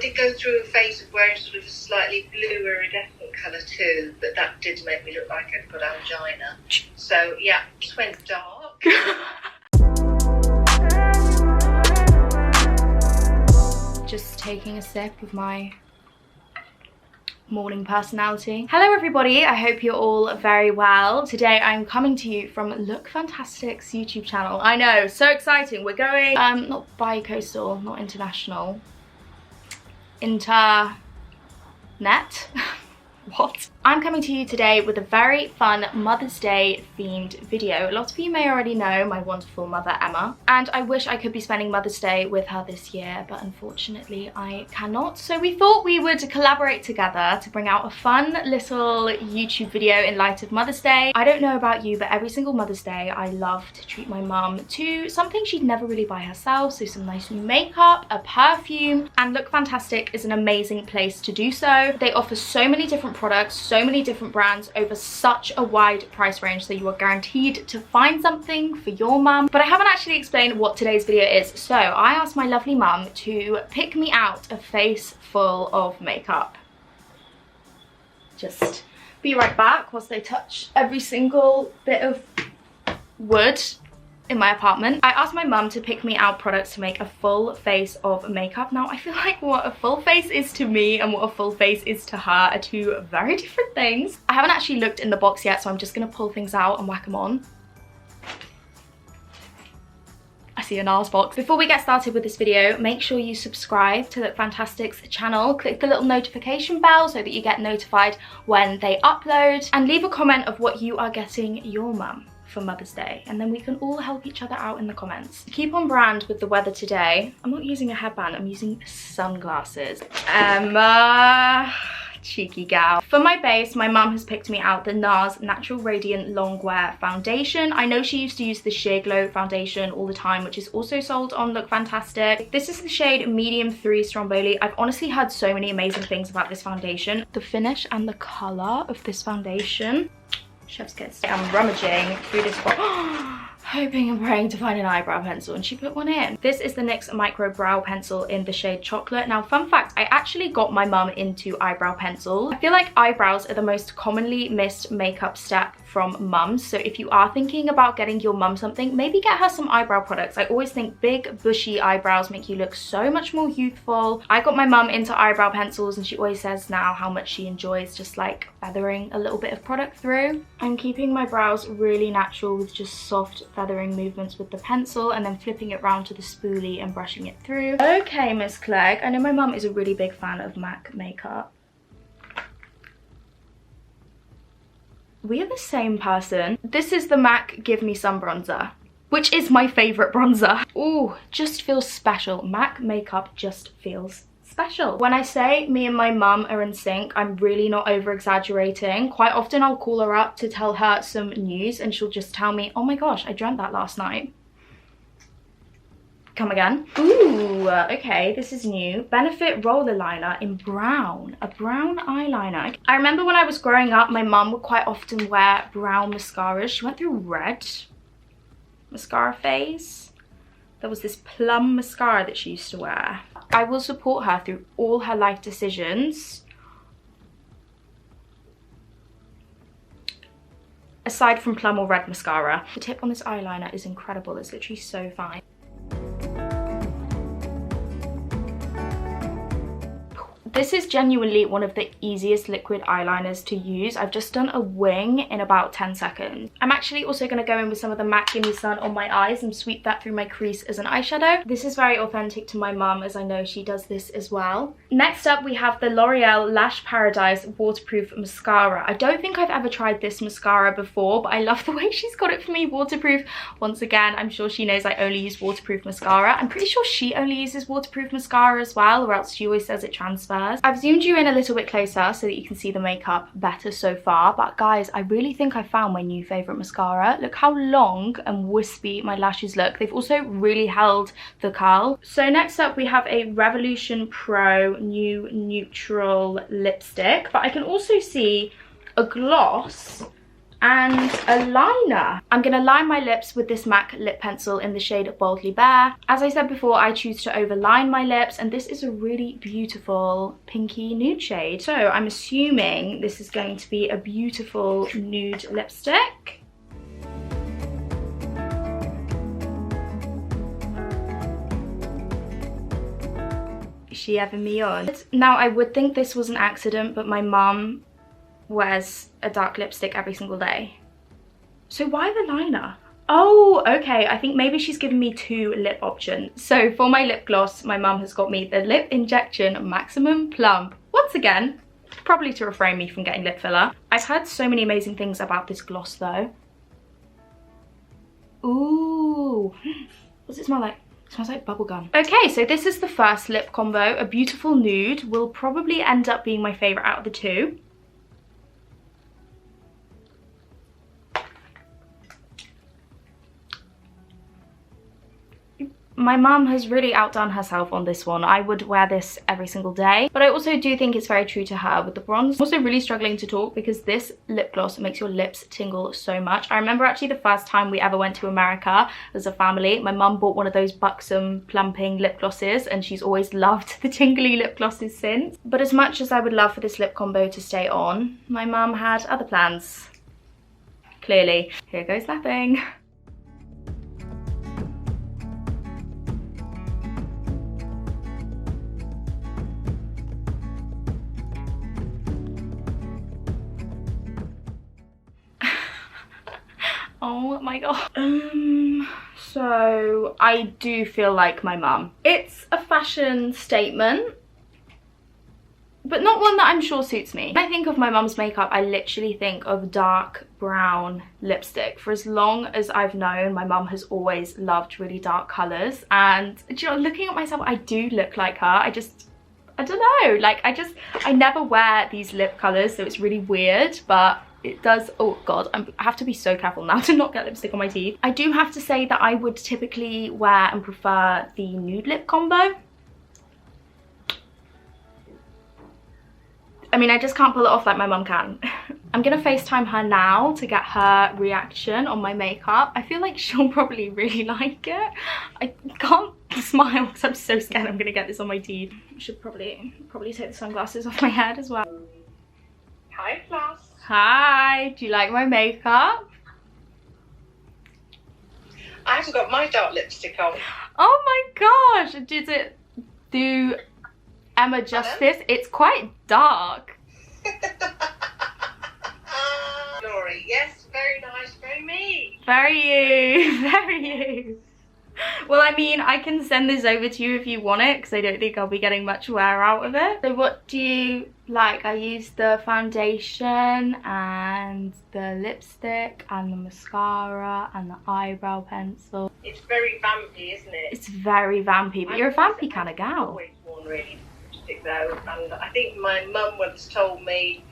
did go through a phase of wearing sort of a slightly bluer iridescent colour too, but that did make me look like I'd got angina. So yeah, just went dark. Just taking a sip of my morning personality. Hello everybody, I hope you're all very well. Today I'm coming to you from LOOKFANTASTIC's YouTube channel. I know, so exciting. We're going not bi-coastal, not international, internet. What? I'm coming to you today with a very fun Mother's Day themed video. A lot of you may already know my wonderful mother Emma, and I wish I could be spending Mother's Day with her this year, but unfortunately I cannot. So we thought we would collaborate together to bring out a fun little YouTube video in light of Mother's Day. I don't know about you, but every single Mother's Day I love to treat my mum to something she'd never really buy herself. So some nice new makeup, a perfume, and LOOKFANTASTIC is an amazing place to do so. They offer so many different products, so many different brands over such a wide price range, so you are guaranteed to find something for your mum. But I haven't actually explained what today's video is, so I asked my lovely mum to pick me out a face full of makeup. Just be right back whilst I touch every single bit of wood in my apartment. I asked my mum to pick me out products to make a full face of makeup. Now I feel like what a full face is to me and what a full face is to her are two very different things. I haven't actually looked in the box yet, so I'm just gonna pull things out and whack them on. I see a NARS box. Before we get started with this video, make sure you subscribe to LOOKFANTASTIC's channel, click the little notification bell so that you get notified when they upload, and leave a comment of what you are getting your mum for Mother's Day, and then we can all help each other out in the comments. Keep on brand with the weather today. I'm not using a headband, I'm using sunglasses. Emma, cheeky gal. For my base, my mum has picked me out the NARS Natural Radiant Longwear Foundation. I know she used to use the Sheer Glow foundation all the time, which is also sold on LOOKFANTASTIC. This is the shade Medium 3 Stromboli. I've honestly heard so many amazing things about this foundation. The finish and the colour of this foundation, chef's kiss. I'm rummaging through this box, hoping and praying to find an eyebrow pencil, and she put one in. This is the NYX Micro Brow Pencil in the shade Chocolate. Now, fun fact, I actually got my mum into eyebrow pencils. I feel like eyebrows are the most commonly missed makeup step from mums, so if you are thinking about getting your mum something, maybe get her some eyebrow products. I always think big bushy eyebrows make you look so much more youthful. I got my mum into eyebrow pencils, and she always says now how much she enjoys just like feathering a little bit of product through. I'm keeping my brows really natural with just soft feathering movements with the pencil, and then flipping it round to the spoolie and brushing it through. Okay, Miss Clegg, I know my mum is a really big fan of MAC makeup. We are the same person. This is the MAC Give Me Some bronzer, which is my favourite bronzer. Ooh, just feels special. MAC makeup just feels special. When I say me and my mum are in sync, I'm really not over exaggerating. Quite often I'll call her up to tell her some news, and she'll just tell me, oh my gosh, I dreamt that last night. Come again. Ooh, okay, this is new. Benefit Roller Liner in brown. A brown eyeliner. I remember when I was growing up, my mum would quite often wear brown mascaras. She went through red mascara phase. There was this plum mascara that she used to wear. I will support her through all her life decisions, aside from plum or red mascara. The tip on this eyeliner is incredible. It's literally so fine. This is genuinely one of the easiest liquid eyeliners to use. I've just done a wing in about 10 seconds. I'm actually also going to go in with some of the MAC Gimme Sun on my eyes and sweep that through my crease as an eyeshadow. This is very authentic to my mum, as I know she does this as well. Next up, we have the L'Oreal Lash Paradise Waterproof Mascara. I don't think I've ever tried this mascara before, but I love the way she's got it for me waterproof. Once again, I'm sure she knows I only use waterproof mascara. I'm pretty sure she only uses waterproof mascara as well, or else she always says it transfers. I've zoomed you in a little bit closer so that you can see the makeup better so far, but guys, I really think I found my new favourite mascara. Look how long and wispy my lashes look. They've also really held the curl. So next up we have a Revolution Pro New Neutral Lipstick, but I can also see a gloss and a liner. I'm gonna line my lips with this MAC lip pencil in the shade Boldly Bare. As I said before, I choose to overline my lips, and this is a really beautiful pinky nude shade. So I'm assuming this is going to be a beautiful nude lipstick. Is she having me on? Now, I would think this was an accident, but my mum wears a dark lipstick every single day. So why the liner? Oh, okay, I think maybe she's given me 2 lip options. So for my lip gloss, my mum has got me the Lip Injection Maximum Plump. Once again, probably to refrain me from getting lip filler. I've heard so many amazing things about this gloss though. Ooh, what's it smell like? It smells like bubblegum. Okay, so this is the first lip combo, a beautiful nude. Will probably end up being my favourite out of the 2. My mum has really outdone herself on this one. I would wear this every single day, but I also do think it's very true to her with the bronze. I'm also really struggling to talk because this lip gloss makes your lips tingle so much. I remember actually the first time we ever went to America as a family, my mum bought one of those buxom plumping lip glosses, and she's always loved the tingly lip glosses since. But as much as I would love for this lip combo to stay on, my mum had other plans. Clearly. Here goes nothing. Oh my god. So I do feel like my mum. It's a fashion statement, but not one that I'm sure suits me. When I think of my mum's makeup, I literally think of dark brown lipstick. For as long as I've known, my mum has always loved really dark colours, and you know, looking at myself, I do look like her. I don't know, like I never wear these lip colours, so it's really weird, but it does. Oh god, I have to be so careful now to not get lipstick on my teeth. I do have to say that I would typically wear and prefer the nude lip combo. I mean, I just can't pull it off like my mum can. I'm gonna FaceTime her now to get her reaction on my makeup. I feel like she'll probably really like it. I can't smile because I'm so scared I'm gonna get this on my teeth. I should probably take the sunglasses off my head as well. Hi, Floss. Hi, do you like my makeup? I haven't got my dark lipstick on. Oh my gosh, did it do Emma justice? It's quite dark. Glory, yes, very nice, very me. Very you, very you. Well, I mean, I can send this over to you if you want it, because I don't think I'll be getting much wear out of it. So what do you like? I used the foundation and the lipstick and the mascara and the eyebrow pencil. It's very vampy, isn't it? It's very vampy, but you're a vampy kind of gal. I've always worn really lipstick though, and I think my mum once told me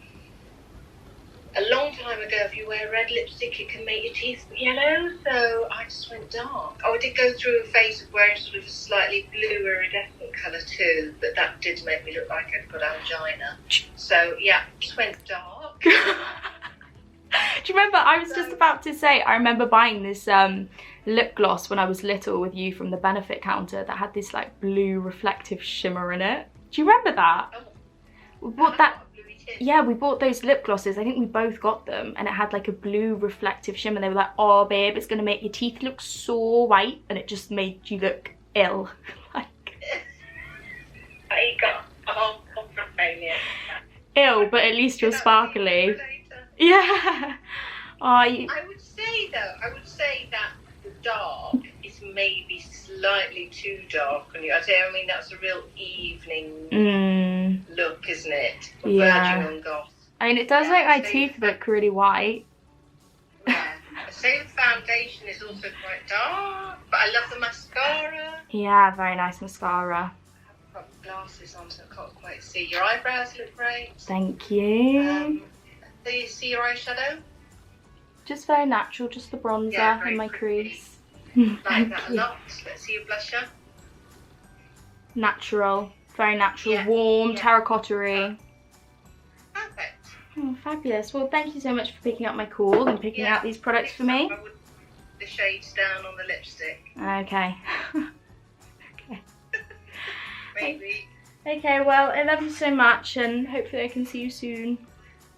a long time ago, if you wear red lipstick, it can make your teeth yellow. So I just went dark. Oh, I did go through a phase of wearing sort of a slightly bluer iridescent colour too, but that did make me look like I'd got angina. So yeah, just went dark. Do you remember, I was just about to say, I remember buying this lip gloss when I was little with you from the benefit counter that had this like blue reflective shimmer in it. Do you remember that? Oh, We bought that. Yeah, we bought those lip glosses. I think we both got them, and it had like a blue reflective shimmer. They were like, oh babe, it's gonna make your teeth look so white, and it just made you look ill. Like I got a whole failure. Ill, but at least you're sparkly. Yeah. Oh, I would say that the dark is maybe slightly too dark on you. I mean, that's a real evening look, isn't it? Yeah. Virgin and goth. I mean, it does make my teeth look really white. Yeah. I'd say the foundation is also quite dark, but I love the mascara. Yeah, very nice mascara. I've got glasses on, so I can't quite see. Your eyebrows look great. Thank you. Do you see your eyeshadow? Just very natural, just the bronzer and my crease. Like that a lot. Let's see your blusher. Natural, very natural, Yeah. warm, Yeah. terracotta-y. Perfect. Oh, fabulous. Well, thank you so much for picking up my call and picking out these products for me. I would put the shades down on the lipstick. Okay. Okay. Maybe. Okay, well, I love you so much and hopefully I can see you soon.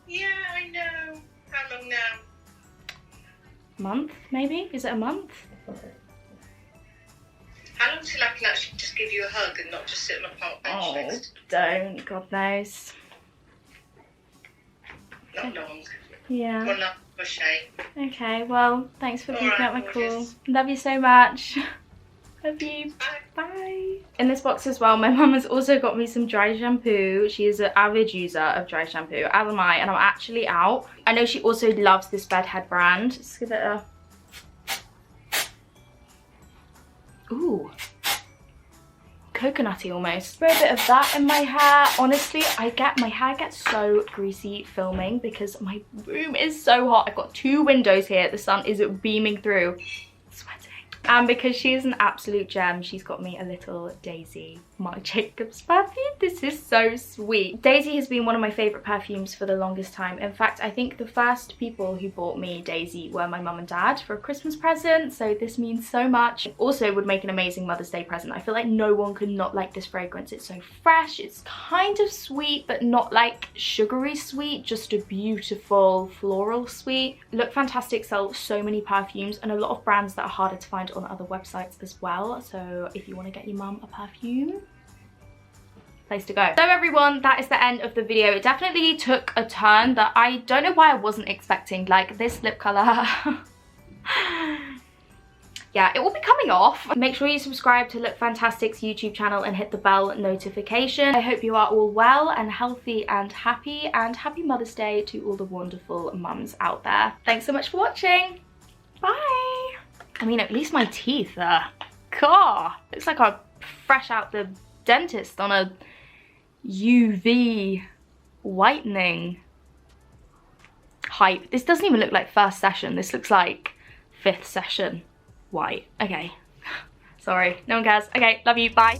Yeah, I know. How long now? Month, maybe? Is it a month? How long till I can actually just give you a hug and not just sit on a park bench next? Don't. God knows. Not long. Yeah. One last push, eh? Okay, well, thanks for picking up my call. Gorgeous. Love you so much. Love you. Bye. Bye. In this box as well, my mum has also got me some dry shampoo. She is an avid user of dry shampoo, as am I, and I'm actually out. I know she also loves this bedhead brand. Let's give it a... Ooh. Coconutty almost. Spray a bit of that in my hair. Honestly, my hair gets so greasy filming because my room is so hot. I've got 2 windows here. The sun is beaming through. Sweating. And because she's an absolute gem, she's got me a little Daisy Marc Jacobs perfume. This is so sweet. Daisy has been one of my favourite perfumes for the longest time. In fact, I think the first people who bought me Daisy were my mum and dad for a Christmas present, so this means so much. It also would make an amazing Mother's Day present. I feel like no one could not like this fragrance. It's so fresh, it's kind of sweet, but not like sugary sweet, just a beautiful floral sweet. Look Fantastic sell so many perfumes and a lot of brands that are harder to find on other websites as well, so if you want to get your mum a perfume, place to go. So everyone, that is the end of the video. It definitely took a turn that I don't know why I wasn't expecting. Like this lip colour yeah, it will be coming off. Make sure you subscribe to Look Fantastic's YouTube channel and hit the bell notification. I hope you are all well and healthy and happy Happy Mother's Day to all the wonderful mums out there. Thanks so much for watching. Bye. I mean, at least my teeth are, God, looks like I'm fresh out the dentist on a UV whitening hype. This doesn't even look like first session. This looks like 5th session white. Okay, sorry, no one cares. Okay, love you, bye.